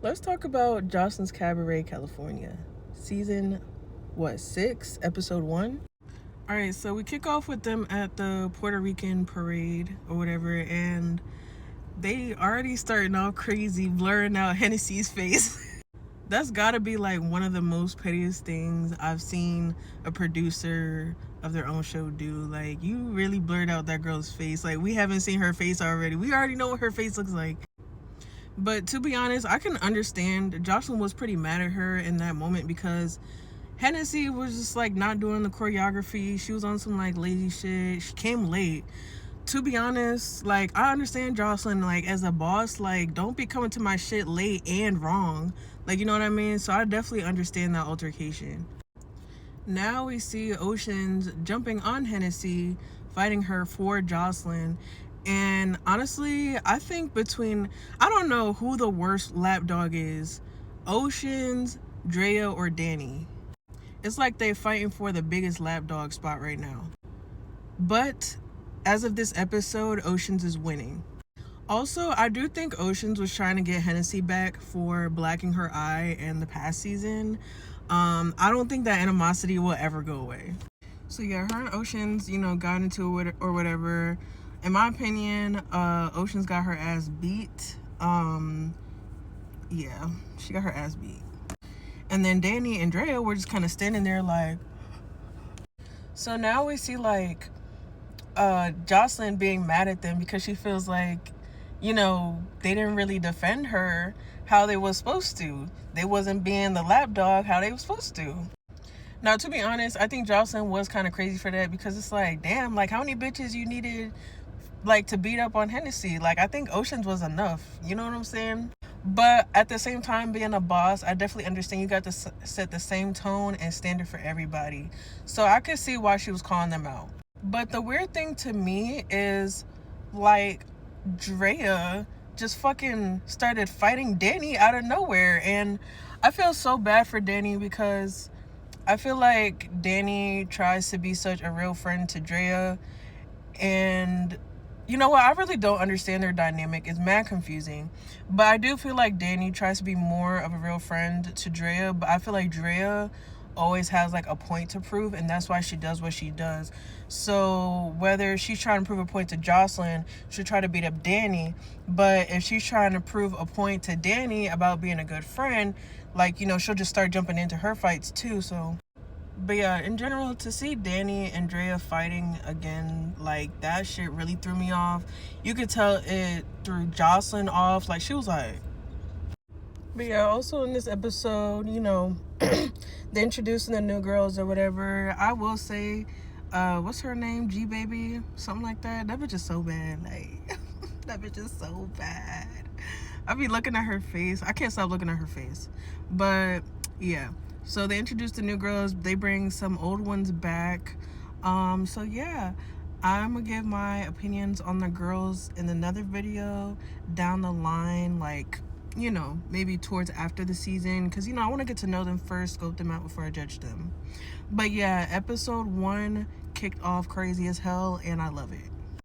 Let's talk about Jocelyn's Cabaret, California. Season, 6, episode 1? Alright, so we kick off with them at the Puerto Rican parade or whatever, and they already starting off crazy, blurring out Hennessy's face. That's gotta be like one of the most pettiest things I've seen a producer of their own show do. Like, you really blurred out that girl's face. Like, we haven't seen her face already. We already know what her face looks like. But to be honest, I can understand. Jocelyn was pretty mad at her in that moment because Hennessy was just like not doing the choreography. She was on some like lazy shit. She came late. To be honest, like, I understand Jocelyn, like, as a boss, like, don't be coming to my shit late and wrong. Like, you know what I mean? So I definitely understand that altercation. Now we see Oceans jumping on Hennessy, fighting her for Jocelyn. And honestly, I think I don't know who the worst lapdog is, Oceans, Drea, or Danny. It's like they're fighting for the biggest lapdog spot right now. But as of this episode, Oceans is winning. Also, I do think Oceans was trying to get Hennessy back for blacking her eye in the past season. I don't think that animosity will ever go away. So yeah, her and Oceans, got into it or whatever. In my opinion, Oceans got her ass beat. Yeah, she got her ass beat. And then Danny and Drea were just kind of standing there like. So now we see like Jocelyn being mad at them because she feels like, they didn't really defend her how they was supposed to. They wasn't being the lapdog how they was supposed to. Now, to be honest, I think Jocelyn was kind of crazy for that because it's like, damn, like, how many bitches you needed, like, to beat up on Hennessy? Like, I think Oceans was enough. You know what I'm saying? But at the same time, being a boss, I definitely understand you got to set the same tone and standard for everybody. So I could see why she was calling them out. But the weird thing to me is, like, Drea just fucking started fighting Danny out of nowhere. And I feel so bad for Danny because I feel like Danny tries to be such a real friend to Drea. And you know what? I really don't understand their dynamic. It's mad confusing. But I do feel like Danny tries to be more of a real friend to Drea. But I feel like Drea always has like a point to prove, and that's why she does what she does. So whether she's trying to prove a point to Jocelyn, she'll try to beat up Danny. But if she's trying to prove a point to Danny about being a good friend, like, she'll just start jumping into her fights too. So, but yeah, in general, to see Danny and Drea fighting again, like, that shit really threw me off. You could tell it threw Jocelyn off. Like, she was like. But yeah, also in this episode, they're introducing the new girls or whatever. I will say, what's her name? G-Baby? Something like that. That bitch is so bad. Like, that bitch is so bad. I be looking at her face. I can't stop looking at her face. But yeah. So they introduce the new girls. They bring some old ones back. So yeah. I'm gonna give my opinions on the girls in another video down the line, like, maybe towards after the season, because I want to get to know them first, scope them out before I judge them. But yeah, episode 1 kicked off crazy as hell, and I love it.